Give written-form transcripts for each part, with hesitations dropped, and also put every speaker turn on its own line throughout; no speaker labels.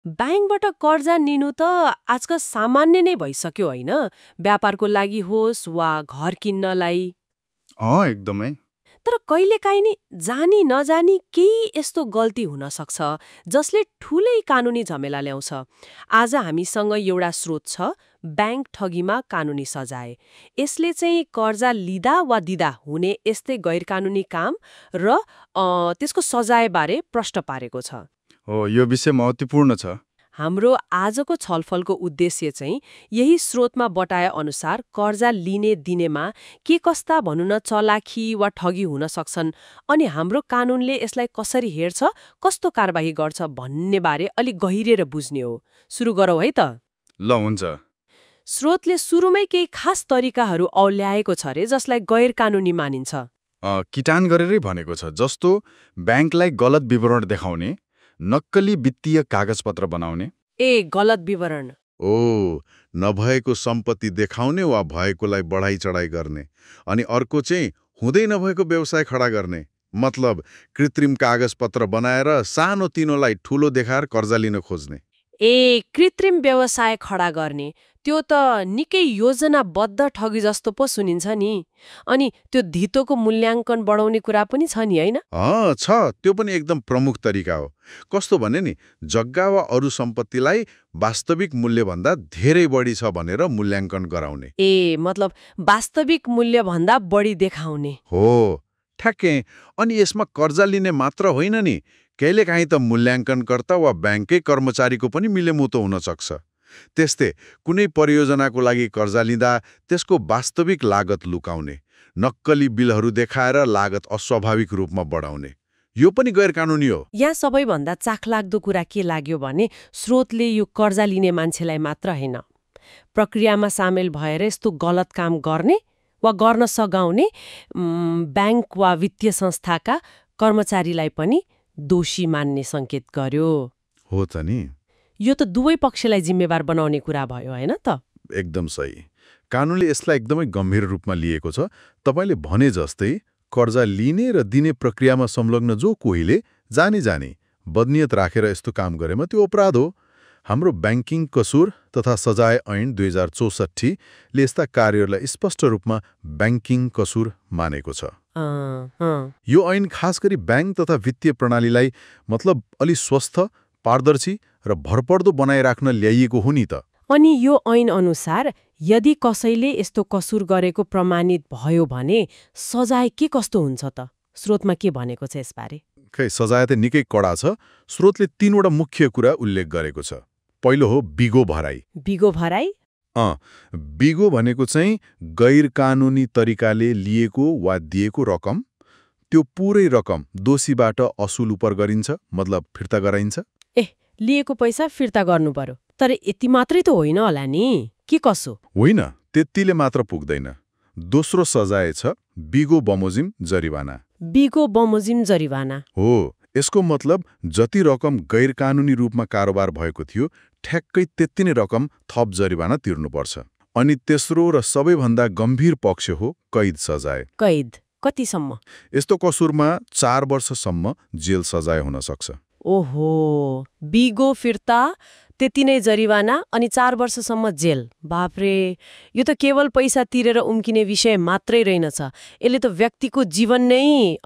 ब्याङ्कबाट कर्जा लिनु त आजकल सामान्य नै भइसक्यो होइन? व्यापारको लागि होस् वा घर किन्नलाई।
एकदमै।
तर कहिलेकाहीँ नि जानी नजानी केही यस्तो गल्ती हुन सक्छ जसले ठूलै कानुनी झमेला ल्याउँछ। आज हामीसँग एउटा स्रोत छ, ब्याङ्क ठगीमा कानुनी सजाय। यसले चाहिँ कर्जा लिँदा वा दिँदा हुने यस्तै गैरकानुनी काम र त्यसको सजायबारे प्रश्न पारेको छ।
हो, यो विषय महत्त्वपूर्ण छ।
हाम्रो आजको छलफलको उद्देश्य चाहिँ यही स्रोतमा बटाए अनुसार कर्जा लिने दिनेमा के कस्ता भनौँ न चलाखी वा ठगी हुन सक्छन् अनि हाम्रो कानुनले यसलाई कसरी हेर्छ, कस्तो कारबाही गर्छ भन्ने बारे अलिक गहिरेर बुझ्ने हो। सुरु गरौँ है त।
ल हुन्छ।
स्रोतले सुरुमै केही खास तरिकाहरू औल्याएको छ रे जसलाई गैर कानुनी मानिन्छ।
किटान गरेरै भनेको छ, जस्तो ब्याङ्कलाई गलत विवरण देखाउने, नक्कली वित्तीय कागजपत्र बनाउने।
गलत विवरण।
नभएको सम्पत्ति देखाउने वा भएकोलाई बढाइ चढाइ गर्ने। अनि अर्को चाहिँ हुँदै नभएको व्यवसाय खडा गर्ने, मतलब कृत्रिम कागजपत्र बनाएर सानो तिनोलाई ठूलो देखाएर कर्जा लिन खोज्ने।
कृत्रिम व्यवसाय खडा गर्ने, त्यो त निकै योजनाबद्ध ठगी जस्तो पो सुनिन्छ नि। अनि त्यो धितोको मूल्याङ्कन बढाउने कुरा पनि छ नि, होइन?
छ, त्यो पनि एकदम प्रमुख तरिका हो। कस्तो भने नि, जग्गा वा अरू सम्पत्तिलाई वास्तविक मूल्यभन्दा धेरै बढी छ भनेर मूल्याङ्कन गराउने।
मतलब वास्तविक मूल्यभन्दा बढी देखाउने।
हो, ठ्याक्कै। अनि यसमा कर्जा लिने मात्र होइन नि, कहिलेकाहीँ त मूल्याङ्कनकर्ता वा ब्याङ्ककै कर्मचारीको पनि मिलेमुतो हुन सक्छ। त्यस्तै कुनै परियोजनाको लागि कर्जा लिँदा त्यसको वास्तविक लागत लुकाउने, नक्कली बिलहरू देखाएर लागत अस्वाभाविक रूपमा बढाउने, यो पनि गैरकानुनी हो।
यहाँ सबैभन्दा चाखलाग्दो कुरा के लाग्यो भने स्रोतले यो कर्जा लिने मान्छेलाई मात्र होइन, प्रक्रियामा सामेल भएर यस्तो गलत काम गर्ने वा गर्न सघाउने ब्याङ्क वा वित्तीय संस्थाका कर्मचारीलाई पनि दोषी मान्ने सङ्केत गर्यो।
हो त नि।
यो त दुवै पक्षलाई जिम्मेवार बनाउने कुरा भयो, होइन त?
एकदम सही। कानुनले यसलाई एकदमै गम्भीर रूपमा लिएको छ। तपाईँले भने जस्तै कर्जा लिने र दिने प्रक्रियामा संलग्न जो कोहीले जानी बदनियत राखेर यस्तो काम गरेमा त्यो अपराध हो। हाम्रो ब्याङ्किङ कसुर तथा सजाय ऐन 2064 ले यस्ता कार्यहरूलाई स्पष्ट रूपमा ब्याङ्किङ कसुर मानेको छ। यो ऐन खास गरी ब्याङ्क तथा वित्तीय प्रणालीलाई मतलब अलि स्वस्थ, पारदर्शी र भरपर्दो बनाइराख्न ल्याइएको हो नि त।
अनि यो ऐन अनुसार यदि कसैले यस्तो कसुर गरेको प्रमाणित भयो भने सजाय के कस्तो हुन्छ त? स्रोतमा के भनेको छ यसबारे?
सजाय त निकै कडा छ। स्रोतले 3वटा मुख्य कुरा उल्लेख गरेको छ। पहिलो हो बिगो भराई।
बिगो भराई?
बिगो भनेको चाहिँ गैर कानुनी तरिकाले लिएको वा दिएको रकम, त्यो पुरै रकम दोषीबाट असुल उपर गरिन्छ, मतलब फिर्ता गराइन्छ।
लिएको पैसा फिर्ता गर्नु पर्यो। तर यति मात्रै त होइन होला नि, के कसो?
होइन, त्यतिले मात्र पुग्दैन। दोस्रो सजाय छ बिगो बमोजिम जरिवाना।
बिगो बमोजिम जरिवाना?
हो, यसको मतलब जति रकम गैर कानुनी रूपमा कारोबार भएको थियो ठ्याक्कै त्यति नै रकम थप जरिवाना तिर्नुपर्छ। अनि तेस्रो र सबैभन्दा गम्भीर पक्ष हो कैद सजाय।
कैद कतिसम्म?
यस्तो कसुरमा 4 वर्षसम्म जेल सजाय हुन सक्छ।
ओहो, बिगो फिर्ता, त्यति नै जरिवाना अनि 4 वर्षसम्म जेल। बापरे, यो त केवल पैसा तिरेर उम्किने विषय मात्रै रहेनछ, यसले त व्यक्तिको जीवन नै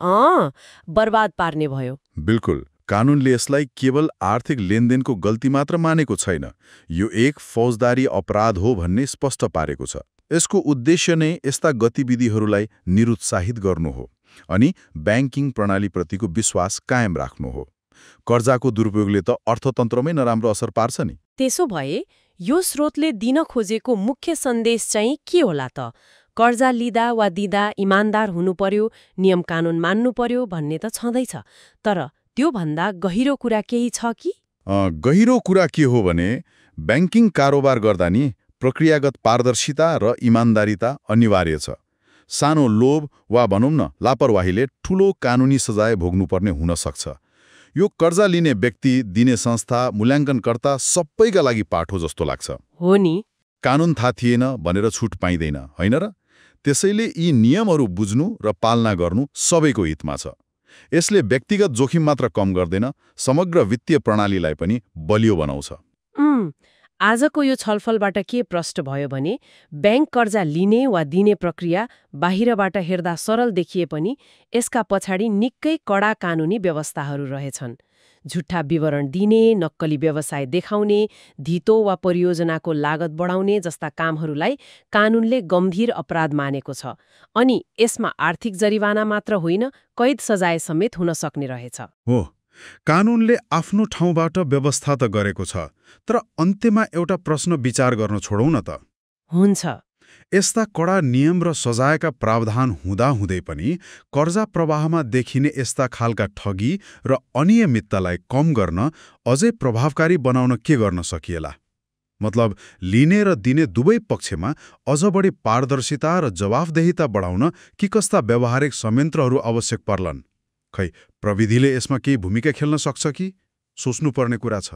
बर्बाद पार्ने भयो।
बिल्कुल। कानुनले यसलाई केवल आर्थिक लेनदेनको गल्ती मात्र मानेको छैन, यो एक फौजदारी अपराध हो भन्ने स्पष्ट पारेको छ। यसको उद्देश्य नै यस्ता गतिविधिहरूलाई निरुत्साहित गर्नु हो अनि ब्याङ्किङ प्रणालीप्रतिको विश्वास कायम राख्नु हो। कर्जाको दुरुपयोगले त अर्थतन्त्रमै नराम्रो असर पार्छ नि।
त्यसो भए यो स्रोतले दिन खोजेको मुख्य सन्देश चाहिँ के होला त? कर्जा लिँदा वा दिँदा इमान्दार हुनु पर्यो, नियम कानुन मान्नु पर्यो भन्ने त छँदैछ, तर त्यो भन्दा गहिरो कुरा केही छ कि?
गहिरो कुरा के हो भने ब्याङ्किङ कारोबार गर्दा नि प्रक्रियागत पारदर्शिता र इमान्दारिता अनिवार्य छ। सानो लोभ वा भनौँ न लापरवाहीले ठूलो कानुनी सजाय भोग्नुपर्ने हुन सक्छ। यो कर्जा लिने व्यक्ति, दिने संस्था, मूल्याङ्कनकर्ता सबैका लागि पाठ हो जस्तो लाग्छ।
हो नि।
कानुन थाहा थिएन भनेर छुट पाइँदैन, होइन र? त्यसैले यी नियमहरू बुझ्नु र पालना गर्नु सबैको हितमा छ। यसले व्यक्तिगत जोखिम मात्र कम गर्दैन, समग्र वित्तीय प्रणालीलाई पनि बलियो बनाउँछ।
आजको यो छलफलबाट के प्रष्ट भयो भने बैंक कर्जा लिने वा दिने प्रक्रिया बाहिरबाट हेर्दा सरल देखिए पनि यसका पछाडि निकै कडा कानुनी व्यवस्थाहरू रहेछन्। झुट्टा विवरण दिने, नक्कली व्यवसाय देखाउने, धितो वा परियोजनाको लागत बढाउने जस्ता कामहरूलाई कानुनले गम्भीर अपराध मानेको छ। अनि यसमा आर्थिक जरिवाना मात्र होइन, कैद सजाय समेत हुन सक्ने रहेछ।
हो, कानुनले आफ्नो ठाउँबाट व्यवस्था त गरेको छ, तर अन्त्यमा एउटा प्रश्न विचार गर्न छोडौँ न त।
हुन्छ।
यस्ता कडा नियम र सजायका प्रावधान हुँदाहुँदै पनि कर्जा प्रवाहमा देखिने यस्ता खालका ठगी र अनियमिततालाई कम गर्न अझै प्रभावकारी बनाउन के गर्न सकिएला? मतलब लिने र दिने दुवै पक्षमा अझ बढी पारदर्शिता र जवाफदेहिता बढाउन कि कस्ता व्यावहारिक संयन्त्रहरू आवश्यक पर्लान्? खै प्रविधिले यसमा केही भूमिका खेल्न सक्छ कि? सोच्नुपर्ने कुरा छ।